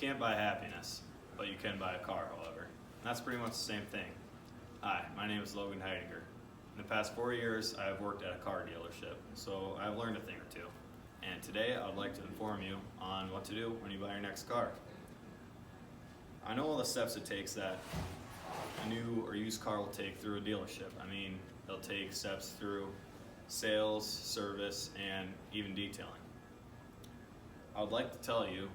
can't buy happiness, but you can buy a car, however. And that's pretty much the same thing. Hi, my name is Logan Heidinger. In the past 4 years, I have worked at a car dealership, so I've learned a thing or two. And today, I would like to inform you on what to do when you buy your next car. I know all the steps it takes that a new or used car will take through a dealership. I mean, they'll take steps through sales, service, and even detailing. I would like to tell you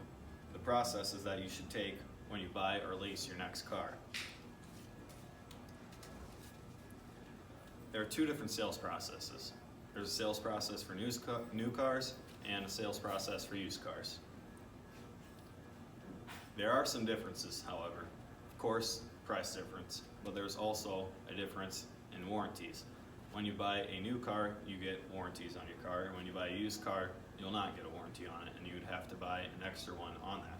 the processes that you should take when you buy or lease your next car. There are two different sales processes. There's a sales process for new cars and a sales process for used cars. There are some differences, however. Of course, price difference, but there's also a difference in warranties. When you buy a new car, you get warranties on your car, and when you buy a used car, you'll not get a warranty on it, and you would have to buy an extra one on that.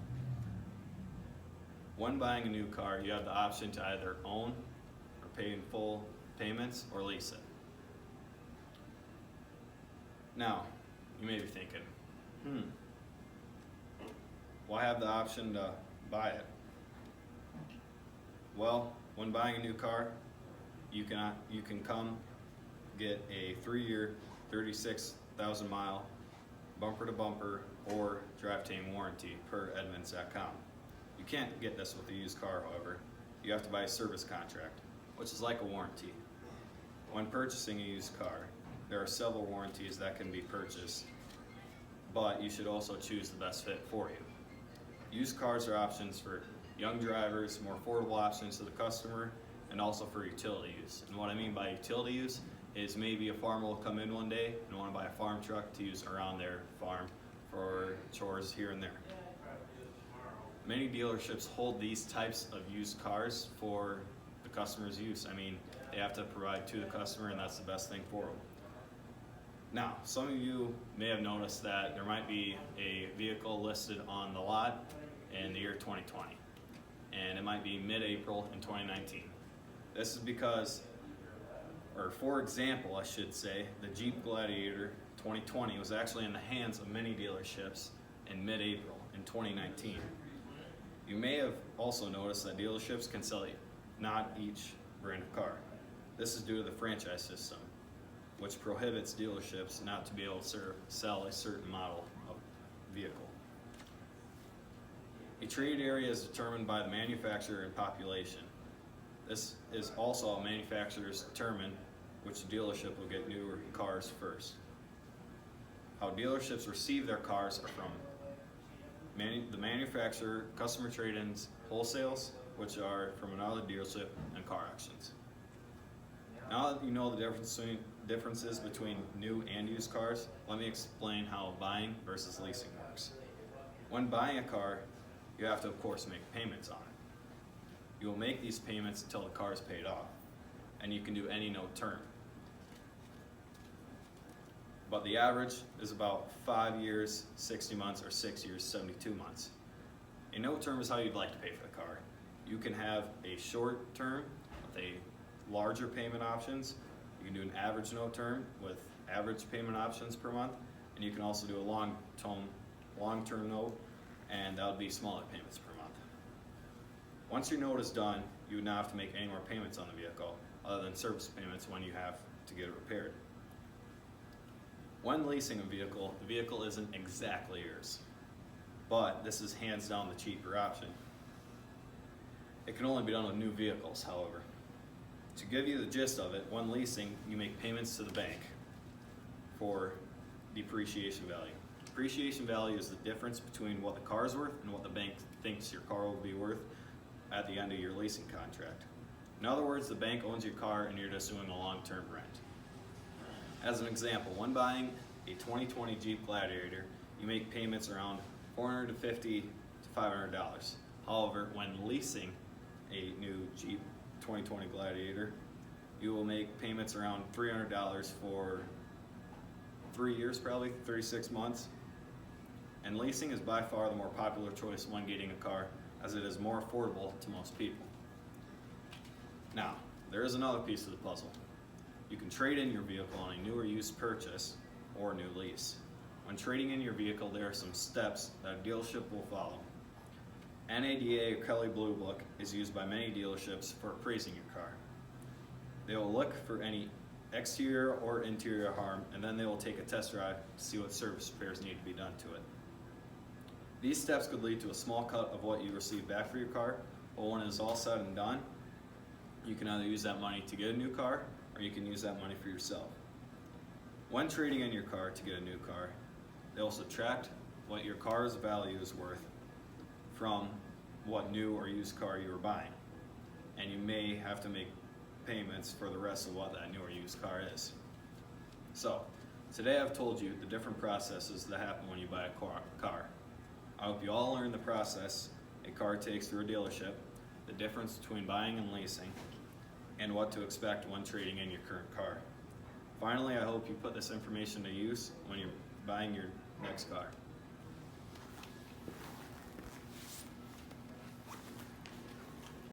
When buying a new car, you have the option to either own or pay in full payments or lease it. Now, you may be thinking, why have the option to buy it? Well, when buying a new car, you can come get a 3-year, 36,000 mile bumper to bumper or drivetrain warranty per Edmunds.com. You can't get this with a used car, however. You have to buy a service contract, which is like a warranty. When purchasing a used car, there are several warranties that can be purchased, but you should also choose the best fit for you. Used cars are options for young drivers, more affordable options to the customer, and also for utility use. And what I mean by utility use is maybe a farmer will come in one day and want to buy a farm truck to use around their farm for chores here and there. Many dealerships hold these types of used cars for the customer's use. I mean, they have to provide to the customer, and that's the best thing for them. Now, some of you may have noticed that there might be a vehicle listed on the lot in the year 2020, and it might be mid-April in 2019. This is because, or for example, I should say, the Jeep Gladiator 2020 was actually in the hands of many dealerships in mid-April in 2019. You may have also noticed that dealerships can sell not each brand of car. This is due to the franchise system, which prohibits dealerships not to be able to sell a certain model of vehicle. A trade area is determined by the manufacturer and population. This is also how manufacturers determine which dealership will get newer cars first. How dealerships receive their cars are from the manufacturer, customer trade-ins, wholesales, which are from another dealership, and car auctions. Now that you know the differences between new and used cars, let me explain how buying versus leasing works. When buying a car, you have to, of course, make payments on it. You will make these payments until the car is paid off, and you can do any note term. But the average is about 5 years, 60 months, or 6 years, 72 months. A note term is how you'd like to pay for the car. You can have a short term with a larger payment options. You can do an average note term with average payment options per month, and you can also do a long-term note, and that would be smaller payments per month. Once your note is done, you would not have to make any more payments on the vehicle other than service payments when you have to get it repaired. When leasing a vehicle, the vehicle isn't exactly yours, but this is hands down the cheaper option. It can only be done with new vehicles, however. To give you the gist of it, when leasing, you make payments to the bank for depreciation value. Depreciation value is the difference between what the car is worth and what the bank thinks your car will be worth at the end of your leasing contract. In other words, the bank owns your car and you're just doing a long-term rent. As an example, when buying a 2020 Jeep Gladiator, you make payments around $450 to $500. However, when leasing a new Jeep 2020 Gladiator, you will make payments around $300 for 3 years, probably 36 months. And leasing is by far the more popular choice when getting a car, as it is more affordable to most people. Now, there is another piece of the puzzle. You can trade in your vehicle on a new or used purchase or new lease. When trading in your vehicle, there are some steps that a dealership will follow. NADA or Kelley Blue Book is used by many dealerships for appraising your car. They will look for any exterior or interior harm, and then they will take a test drive to see what service repairs need to be done to it. These steps could lead to a small cut of what you receive back for your car, but when it is all said and done, you can either use that money to get a new car, or you can use that money for yourself. When trading in your car to get a new car, they will subtract what your car's value is worth from what new or used car you were buying. And you may have to make payments for the rest of what that new or used car is. So, today I've told you the different processes that happen when you buy a car. I hope you all learned the process a car takes through a dealership, the difference between buying and leasing, and what to expect when trading in your current car. Finally, I hope you put this information to use when you're buying your next car.